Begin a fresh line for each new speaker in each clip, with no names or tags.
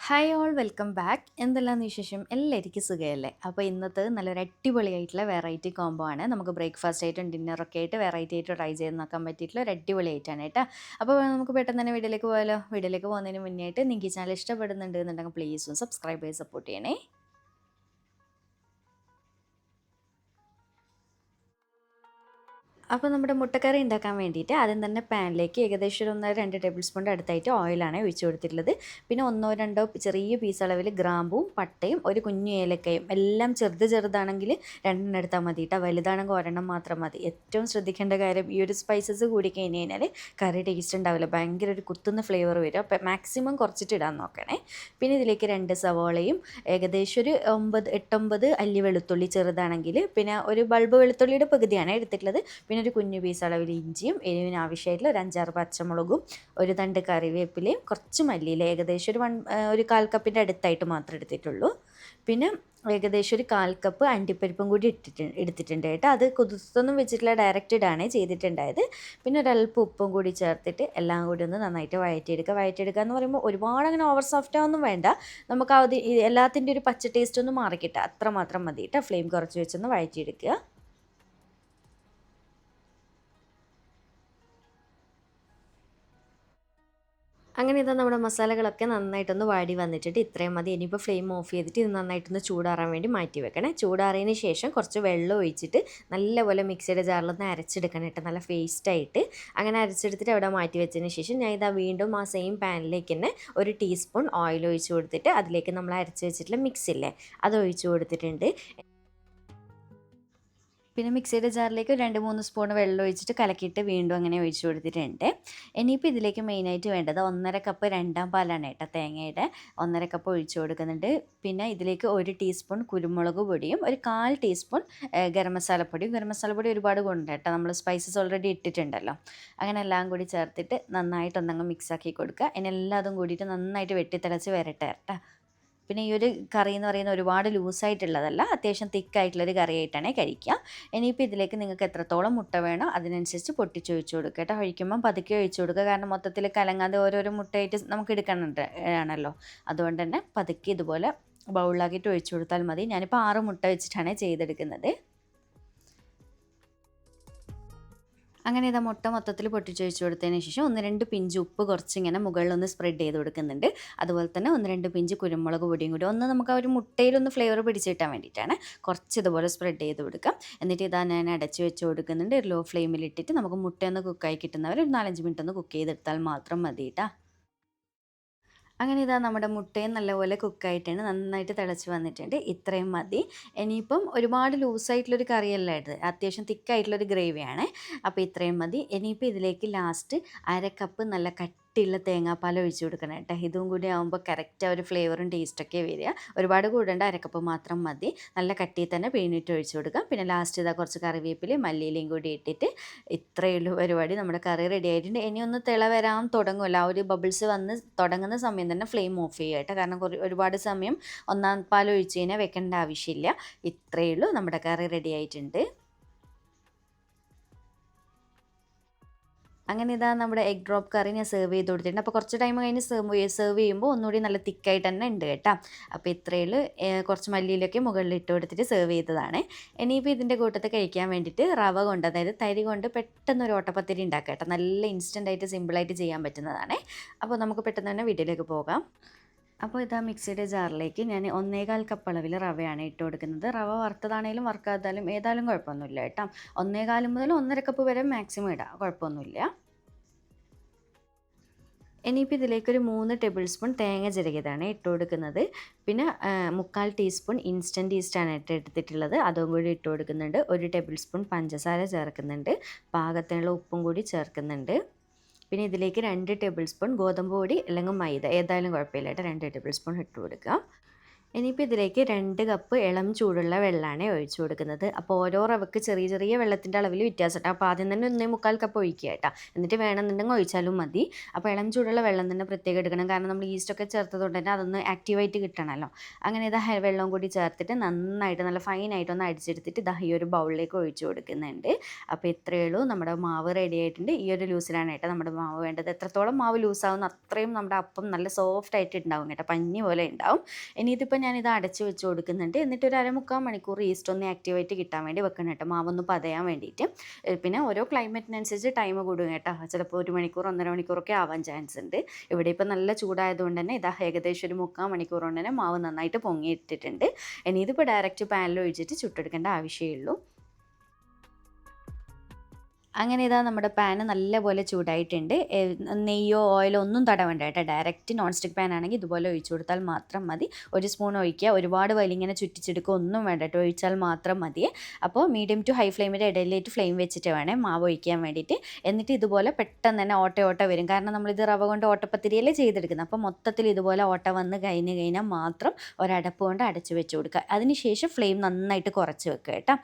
Hi all welcome back. എന്തെല്ലാം വിശേഷം? എല്ലാവർക്കും സുഖമല്ലേ? അപ്പോൾ ഇന്നത്തെ നല്ലൊരു അടിപൊളിയായിട്ടുള്ള വെറൈറ്റി കോംബോ ആണ്. നമുക്ക് ബ്രേക്ക്ഫാസ്റ്റ് ആയിട്ടും ഡിന്നറൊക്കെ ആയിട്ട് വെറൈറ്റി ആയിട്ട് ട്രൈ ചെയ്ത് നോക്കാൻ പറ്റിയിട്ടുള്ള ഒരു അടിപൊളി ആയിട്ടാണ് കേട്ടോ. അപ്പോൾ നമുക്ക് പെട്ടെന്ന് തന്നെ വീഡിയോയിലേക്ക് പോയാലോ? വീഡിയോയിലേക്ക് പോകുന്നതിന് മുന്നേ ആയിട്ട് നിങ്ങൾക്ക് ഈ ചാനൽ ഇഷ്ടപ്പെടുന്നുണ്ട് എന്നുണ്ടെങ്കിൽ പ്ലീസ് സബ്സ്ക്രൈബ് ചെയ്ത് സപ്പോർട്ട് ചെയ്യണേ. അപ്പോൾ നമ്മുടെ മുട്ടക്കറി ഉണ്ടാക്കാൻ വേണ്ടിയിട്ട് ആദ്യം തന്നെ പാനിലേക്ക് ഏകദേശം ഒരു 1-2 ടേബിൾ സ്പൂണിൻ്റെ അടുത്തായിട്ട് ഓയിലാണ് ഒഴിച്ചു കൊടുത്തിട്ടുള്ളത്. പിന്നെ 1-2 ചെറിയ പീസ് അളവിൽ ഗ്രാമ്പും പട്ടയും ഒരു കുഞ്ഞു ഏലക്കയും എല്ലാം ചെറുതാണെങ്കിൽ 2 എടുത്താൽ മതി കേട്ടോ. വലുതാണെങ്കിൽ ഒരെണ്ണം മാത്രം മതി. ഏറ്റവും ശ്രദ്ധിക്കേണ്ട കാര്യം ഈ ഒരു സ്പൈസസ് കൂടി കഴിഞ്ഞ് കഴിഞ്ഞാൽ കറി ടേസ്റ്റ് ഉണ്ടാവില്ല, ഭയങ്കര ഒരു കുത്തുന്ന ഫ്ലേവർ വരും. അപ്പോൾ മാക്സിമം കുറച്ചിട്ട് ഇടാൻ നോക്കണേ. പിന്നെ ഇതിലേക്ക് 2 സവോളയും ഏകദേശം ഒരു 8-9 അല്ലി വെളുത്തുള്ളി ചെറുതാണെങ്കിൽ, പിന്നെ ഒരു ബൾബ് വെളുത്തുള്ളിയുടെ പകുതിയാണ് എടുത്തിട്ടുള്ളത്. പിന്നെ ഒരു കുഞ്ഞു പീസ് അളവിൽ ഇഞ്ചിയും എരിവിന് ആവശ്യമായിട്ടുള്ള ഒരു 5-6 പച്ചമുളകും ഒരു തണ്ട് കറിവേപ്പിലയും കുറച്ച് മല്ലിയില ഏകദേശം ഒരു 1/4 കപ്പിൻ്റെ അടുത്തായിട്ട് മാത്രമേ എടുത്തിട്ടുള്ളൂ. പിന്നെ ഏകദേശം ഒരു 1/4 കപ്പ് അണ്ടിപ്പരിപ്പും കൂടി എടുത്തിട്ടുണ്ട് കേട്ടോ. അത് കുതിർത്തൊന്നും വെച്ചിട്ടില്ല, ഡയറക്റ്റ് ഇടാണ് ചെയ്തിട്ടുണ്ടായത്. പിന്നെ ഒരല്പം ഉപ്പും കൂടി ചേർത്തിട്ട് എല്ലാം കൂടി ഒന്ന് നന്നായിട്ട് വഴറ്റിയെടുക്കുക എന്ന് പറയുമ്പോൾ ഒരുപാട് അങ്ങനെ ഓവർ സോഫ്റ്റ് ആവൊന്നും വേണ്ട. നമുക്ക് എല്ലാത്തിൻ്റെ ഒരു പച്ച ടേസ്റ്റ് ഒന്ന് മാറിക്കിട്ടുക, അത്ര മാത്രം മതി കേട്ടോ. ഫ്ലെയിം കുറച്ച് വെച്ചൊന്ന് വഴറ്റിയെടുക്കുക. അങ്ങനെ ഇതാ നമ്മുടെ മസാലകളൊക്കെ നന്നായിട്ടൊന്ന് വാടി വന്നിട്ടുണ്ട്. ഇത്രയും മതി. ഇനിയിപ്പോൾ ഫ്ലെയിം ഓഫ് ചെയ്തിട്ട് ഇത് നന്നായിട്ടൊന്ന് ചൂടാറാൻ വേണ്ടി മാറ്റി വെക്കണേ. ചൂടാറിയതിന് ശേഷം കുറച്ച് വെള്ളം ഒഴിച്ചിട്ട് നല്ലപോലെ മിക്സിയുടെ ജാറിലൊന്ന് അരച്ചെടുക്കണം കേട്ടോ, നല്ല പേസ്റ്റായിട്ട്. അങ്ങനെ അരച്ചെടുത്തിട്ട് അവിടെ മാറ്റി വെച്ചതിന് ശേഷം ഞാൻ ഇതാ വീണ്ടും ആ സെയിം പാനിലേക്ക് തന്നെ ഒരു ടീസ്പൂൺ ഓയിൽ ഒഴിച്ച് കൊടുത്തിട്ട് അതിലേക്ക് നമ്മൾ അരച്ച് വെച്ചിട്ടുള്ള മിക്സില്ലേ അത് ഒഴിച്ച് കൊടുത്തിട്ടുണ്ട്. പിന്നെ മിക്സിയുടെ ജാറിലേക്ക് 2-3 സ്പൂൺ വെള്ളം ഒഴിച്ചിട്ട് കലക്കിയിട്ട് വീണ്ടും അങ്ങനെ ഒഴിച്ചു കൊടുത്തിട്ടുണ്ട്. ഇനിയിപ്പോൾ ഇതിലേക്ക് മെയിനായിട്ട് വേണ്ടത് 1/2 കപ്പ് രണ്ടാം പാലാണ് കേട്ടോ, തേങ്ങയുടെ 1/2 കപ്പ് ഒഴിച്ചു കൊടുക്കുന്നുണ്ട്. പിന്നെ ഇതിലേക്ക് 1 ടീസ്പൂൺ കുരുമുളക് പൊടിയും ഒരു 1/4 ടീസ്പൂൺ ഗരം മസാലപ്പൊടി ഒരുപാട് കൊണ്ട് കേട്ടോ, നമ്മൾ സ്പൈസസ് ഓൾറെഡി ഇട്ടിട്ടുണ്ടല്ലോ. അങ്ങനെ എല്ലാം കൂടി ചേർത്തിട്ട് നന്നായിട്ടൊന്നങ്ങ് മിക്സാക്കി കൊടുക്കുക. ഇനി എല്ലാതും കൂടിയിട്ട് നന്നായിട്ട് വെട്ടിത്തിളച്ച് വരട്ടെ കേട്ടോ. പിന്നെ ഈ ഒരു കറി എന്ന് പറയുന്നത് ഒരുപാട് ലൂസായിട്ടുള്ളതല്ല, അത്യാവശ്യം തിക്കായിട്ടുള്ളൊരു കറിയായിട്ടാണ് കഴിക്കുക. ഇനിയിപ്പോൾ ഇതിലേക്ക് നിങ്ങൾക്ക് എത്രത്തോളം മുട്ട വേണോ അതിനനുസരിച്ച് പൊട്ടിച്ചൊഴിച്ച് കൊടുക്കുക കേട്ടോ. ഒഴിക്കുമ്പം പതുക്കെ ഒഴിച്ച് കൊടുക്കുക, കാരണം മൊത്തത്തിൽ കലങ്ങാതെ ഓരോരോ മുട്ടയായിട്ട് നമുക്ക് എടുക്കണുണ്ട് ആണല്ലോ. അതുകൊണ്ട് തന്നെ പതുക്കെ ഇതുപോലെ ബൗളിലാക്കിയിട്ട് ഒഴിച്ചു കൊടുത്താൽ മതി. ഞാനിപ്പോൾ 6 മുട്ട വെച്ചിട്ടാണ് ചെയ്തെടുക്കുന്നത്. അങ്ങനെ ഇതാ മുട്ട മൊത്തത്തിൽ പൊട്ടിച്ചൊഴിച്ച് കൊടുത്തതിന് ശേഷം 1-2 പിഞ്ച് ഉപ്പ് കുറച്ചിങ്ങനെ മുകളിലൊന്ന് സ്പ്രെഡ് ചെയ്ത് കൊടുക്കുന്നുണ്ട്. അതുപോലെ തന്നെ 1-2 പിഞ്ച് കുരുമുളക് പൊടിയും കൂടി ഒന്ന് നമുക്ക് ആ ഒരു മുട്ടയിലൊന്ന് ഫ്ലേവർ പിടിച്ച് കിട്ടാൻ വേണ്ടിയിട്ടാണ് കുറച്ച് ഇതുപോലെ സ്പ്രെഡ് ചെയ്ത് കൊടുക്കാം. എന്നിട്ട് ഇതാ ഞാൻ അടച്ച് വെച്ച് കൊടുക്കുന്നുണ്ട്. ഒരു ലോ ഫ്ലെയിമിലിട്ടിട്ട് നമുക്ക് മുട്ടയൊന്ന് കുക്കായി കിട്ടുന്നവർ ഒരു 4-5 മിനിറ്റ് ഒന്ന് കുക്ക് ചെയ്തെടുത്താൽ മാത്രം മതി കേട്ടോ. അങ്ങനെ ഇതാ നമ്മുടെ മുട്ടയും നല്ലപോലെ കുക്കായിട്ടാണ്, നന്നായിട്ട് തിളച്ച് വന്നിട്ടുണ്ട്. ഇത്രയും മതി. ഇനിയിപ്പം ഒരുപാട് ലൂസായിട്ടുള്ളൊരു കറിയല്ല ഇത്, അത്യാവശ്യം തിക്കായിട്ടുള്ളൊരു ഗ്രേവിയാണ്. അപ്പോൾ ഇത്രയും മതി. ഇനിയിപ്പോൾ ഇതിലേക്ക് ലാസ്റ്റ് 1/2 കപ്പ് നല്ല കട്ടിയുള്ള തേങ്ങാപ്പാൽ ഒഴിച്ച് കൊടുക്കണം കേട്ടോ. ഇതും കൂടി ആകുമ്പോൾ കറക്റ്റ് ആ ഒരു ഫ്ലേവറും ടേസ്റ്റൊക്കെ വരിക. ഒരുപാട് കൂടേണ്ട, 1/2 കപ്പ് മാത്രം മതി. നല്ല കട്ടിയിൽ തന്നെ പിഴിഞ്ഞിട്ട് ഒഴിച്ച് കൊടുക്കാം. പിന്നെ ലാസ്റ്റ് ഇതാ കുറച്ച് കറിവേപ്പിലയും മല്ലിയിലയും കൂടി ഇട്ടിട്ട് ഇത്രയേ ഉള്ളൂ പരിപാടി. നമ്മുടെ കറി റെഡി ആയിട്ടുണ്ട്. ഇനി ഒന്ന് തിള വരാൻ തുടങ്ങുമല്ലോ, ആ ഒരു ബബിൾസ് വന്ന് തുടങ്ങുന്ന സമയം തന്നെ ഫ്ലെയിം ഓഫ് ചെയ്യുക കേട്ടോ, കാരണം ഒരുപാട് സമയം ഒന്നാം പാൽ ഒഴിച്ച് കഴിഞ്ഞാൽ വെക്കേണ്ട ആവശ്യമില്ല. ഇത്രയേ ഉള്ളൂ, നമ്മുടെ കറി റെഡി ആയിട്ടുണ്ട്. അങ്ങനെ ഇതാ നമ്മുടെ എഗ് ഡ്രോപ്പ് കറി ഞാൻ സെർവ് ചെയ്ത് കൊടുത്തിട്ടുണ്ട്. അപ്പോൾ കുറച്ച് ടൈം കഴിഞ്ഞ് സെർവ് ചെയ്യുമ്പോൾ ഒന്നുകൂടി നല്ല തിക്കായിട്ട് തന്നെ ഉണ്ട് കേട്ടോ. അപ്പോൾ ഇത്രയേ ഉള്ളൂ. കുറച്ച് മല്ലിയിലൊക്കെ മുകളിൽ ഇട്ട് കൊടുത്തിട്ട് സെർവ് ചെയ്തതാണ്. ഇനിയിപ്പോൾ ഇതിൻ്റെ കൂട്ടത്തിൽ കഴിക്കാൻ വേണ്ടിയിട്ട് റവ കൊണ്ട്, അതായത് തരി കൊണ്ട് പെട്ടെന്ന് ഒരു ഓട്ടപ്പത്തിരി ഉണ്ടാക്കാം കേട്ടോ. നല്ല ഇൻസ്റ്റൻ്റായിട്ട് സിമ്പിളായിട്ട് ചെയ്യാൻ പറ്റുന്നതാണ്. അപ്പോൾ നമുക്ക് പെട്ടെന്ന് തന്നെ വീട്ടിലേക്ക് പോകാം. അപ്പോൾ ഇതാ മിക്സിയുടെ ജാറിലേക്ക് ഞാൻ 1/4 കപ്പ് അളവിൽ റവയാണ് ഇട്ട് കൊടുക്കുന്നത്. റവ വറുത്തതാണെങ്കിലും വറുക്കാത്താലും ഏതായാലും കുഴപ്പമൊന്നുമില്ല കേട്ടോ. 1/4 മുതൽ 1/2 കപ്പ് വരെ മാക്സിമം ഇടാം, കുഴപ്പമൊന്നുമില്ല. ഇനിയിപ്പോൾ ഇതിലേക്കൊരു 3 ടേബിൾ സ്പൂൺ തേങ്ങ ചിരകിയതാണ് ഇട്ട് കൊടുക്കുന്നത്. പിന്നെ 3/4 ടീസ്പൂൺ ഇൻസ്റ്റൻറ്റ് ഈസ്റ്റാണ് എടുത്തിട്ടുള്ളത്, അതും കൂടി ഇട്ട് കൊടുക്കുന്നുണ്ട്. 1 ടേബിൾ സ്പൂൺ പഞ്ചസാര ചേർക്കുന്നുണ്ട്. പാകത്തിനുള്ള ഉപ്പും കൂടി ചേർക്കുന്നുണ്ട്. പിന്നെ ഇതിലേക്ക് 2 ടേബിൾ സ്പൂൺ ഗോതമ്പ് പൊടി അല്ലെങ്കിൽ മൈദ ഏതായാലും കുഴപ്പമില്ല കേട്ടോ, 2 ടേബിൾ സ്പൂൺ ഇട്ട് കൊടുക്കുക. ഇനിയിപ്പോൾ ഇതിലേക്ക് 2 കപ്പ് ഇളം ചൂടുള്ള വെള്ളമാണ് ഒഴിച്ചു കൊടുക്കുന്നത്. അപ്പോൾ ഓരോ റവക്ക് ചെറിയ ചെറിയ വെള്ളത്തിൻ്റെ അളവിൽ വ്യത്യാസം കേട്ടോ. അപ്പോൾ ആദ്യം തന്നെ 1.25 കപ്പ് ഒഴിക്കുക കേട്ടോ. എന്നിട്ട് വേണമെന്നുണ്ടെങ്കിൽ ഒഴിച്ചാലും മതി. അപ്പോൾ ഇളം ചൂടുള്ള വെള്ളം തന്നെ പ്രത്യേകം എടുക്കണം. കാരണം നമ്മൾ ഈസ്റ്റൊക്കെ ചേർത്തതുകൊണ്ട് തന്നെ അതൊന്ന് ആക്റ്റീവായിട്ട് കിട്ടണമല്ലോ. അങ്ങനെ ഇതാ വെള്ളം കൂടി ചേർത്തിട്ട് നന്നായിട്ട് നല്ല ഫൈനായിട്ടൊന്ന് അടിച്ചെടുത്തിട്ട് ഇതാ ഈ ഒരു ബൗളിലേക്ക് ഒഴിച്ചു കൊടുക്കുന്നുണ്ട്. അപ്പോൾ ഇത്രയേ ഉള്ളൂ, നമ്മുടെ മാവ് റെഡി ആയിട്ടുണ്ട്. ഈ ഒരു ലൂസിലാണ് കേട്ടോ നമ്മുടെ മാവ് വേണ്ടത്. എത്രത്തോളം മാവ് ലൂസാവുന്ന അത്രയും നമ്മുടെ അപ്പം നല്ല സോഫ്റ്റ് ആയിട്ട് ഉണ്ടാവും കേട്ടോ, പഞ്ഞി പോലെ ഉണ്ടാവും. ഇനി ഇതിപ്പോൾ ഞാനിത് അടച്ച് വെച്ച് കൊടുക്കുന്നുണ്ട്. എന്നിട്ട് ഒരു 1/4 മണിക്കൂർ ഈസ്റ്റ് ഒന്ന് ആക്റ്റീവായിട്ട് കിട്ടാൻ വേണ്ടി വെക്കണം കേട്ടോ, മാവൊന്ന് പതയാൻ വേണ്ടിയിട്ട്. പിന്നെ ഓരോ ക്ലൈമറ്റിനനുസരിച്ച് ടൈം കൂടും കേട്ടോ. ചിലപ്പോൾ 1 മണിക്കൂർ 1.5 മണിക്കൂറൊക്കെ ആവാൻ ചാൻസ് ഉണ്ട്. ഇവിടെ ഇപ്പോൾ നല്ല ചൂടായതുകൊണ്ട് തന്നെ ഇതാ ഏകദേശം ഒരു 3/4 മണിക്കൂർ കൊണ്ട് തന്നെ മാവ് നന്നായിട്ട് പൊങ്ങിയിട്ടിട്ടുണ്ട്. ഇനി ഇതിപ്പോൾ ഡയറക്റ്റ് പാനിൽ ഒഴിച്ചിട്ട് ചുട്ടെടുക്കേണ്ട ആവശ്യമേ ഉള്ളൂ. അങ്ങനെ ഇതാ നമ്മുടെ പാന് നല്ലപോലെ ചൂടായിട്ടുണ്ട്. നെയ്യോ ഓയിലോ ഒന്നും തടവണ്ട കേട്ടോ. ഡയറക്റ്റ് നോൺ സ്റ്റിക്ക് പാൻ ആണെങ്കിൽ ഇതുപോലെ ഒഴിച്ചു കൊടുത്താൽ മാത്രം മതി. 1 സ്പൂൺ ഒഴിക്കുക. ഒരുപാട് വലിങ്ങനെ ചുറ്റിച്ചെടുക്കുക ഒന്നും വേണ്ട കേട്ടോ, ഒഴിച്ചാൽ മാത്രം മതി. അപ്പോൾ മീഡിയം ടു ഹൈ ഫ്ലെയിമിൻ്റെ ഇടയിലേക്ക് ഫ്ലെയിം വെച്ചിട്ട് വേണേ മാവ് ഒഴിക്കാൻ വേണ്ടിയിട്ട്. എന്നിട്ട് ഇതുപോലെ പെട്ടെന്ന് തന്നെ ഓട്ട വരും. കാരണം നമ്മളിത് റവ കൊണ്ട് ഓട്ടപ്പത്തിരിയല്ലേ ചെയ്തെടുക്കുന്നത്. അപ്പോൾ മൊത്തത്തിൽ ഇതുപോലെ ഓട്ട വന്ന് കഴിഞ്ഞാൽ മാത്രം ഒരടപ്പ് കൊണ്ട് അടച്ച് വെച്ച് കൊടുക്കുക. അതിനുശേഷം ഫ്ലെയിം നന്നായിട്ട് കുറച്ച് വെക്കുക കേട്ടോ.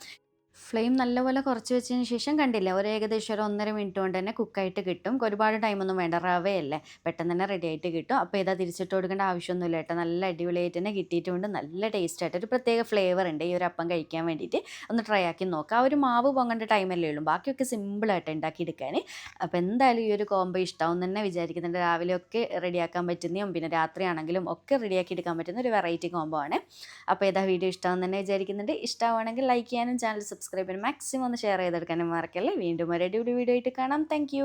ഫ്ലെയിം നല്ലപോലെ കുറച്ച് വെച്ചതിന് ശേഷം കണ്ടില്ലേ, ഏകദേശം ഒരു 1.5 മിനിറ്റ് കൊണ്ട് തന്നെ കുക്കായിട്ട് കിട്ടും. ഒരുപാട് ടൈമൊന്നും വേണ്ട, റവയല്ലേ, പെട്ടെന്ന് തന്നെ റെഡി ആയിട്ട് കിട്ടും. അപ്പോൾ ഇതാ തിരിച്ചിട്ട് കൊടുക്കേണ്ട ആവശ്യമൊന്നുമില്ല കേട്ടോ. നല്ല അടിപൊളിയായിട്ട് തന്നെ കിട്ടിയിട്ടുണ്ട്. നല്ല ടേസ്റ്റ് ആയിട്ട് ഒരു പ്രത്യേക ഫ്ലേവർ ഉണ്ട് ഈ ഒരു അപ്പം കഴിക്കാൻ വേണ്ടിയിട്ട്. ഒന്ന് ട്രൈ ആക്കി നോക്കാം. ആ ഒരു മാവ് പൊങ്ങേണ്ട ടൈമല്ലേ ഉള്ളൂ, ബാക്കിയൊക്കെ സിമ്പിളായിട്ട് ഉണ്ടാക്കിയെടുക്കാൻ. അപ്പോൾ എന്തായാലും ഈ ഒരു കോംബോ ഇഷ്ടമാവും തന്നെ വിചാരിക്കുന്നുണ്ട്. രാവിലെയൊക്കെ റെഡിയാക്കാൻ പറ്റുന്നതും പിന്നെ രാത്രിയാണെങ്കിലും ഒക്കെ റെഡിയാക്കി എടുക്കാൻ പറ്റുന്ന ഒരു വെറൈറ്റി കോംബോ ആണ്. അപ്പോൾ ഏതാ വീഡിയോ ഇഷ്ടമാവും തന്നെ വിചാരിക്കുന്നുണ്ട്. ഇഷ്ടമാണെങ്കിൽ ലൈക്ക് ചെയ്യാനും ചാനൽ സബ്സ്ക്രൈബ് ചെയ്യാനും മാക്സിമം ഒന്ന് ഷെയർ ചെയ്തെടുക്കാനും മറക്കല്ലേ. വീണ്ടും ഒരു അടിപൊളി വീഡിയോ ആയിട്ട് കാണാം. താങ്ക്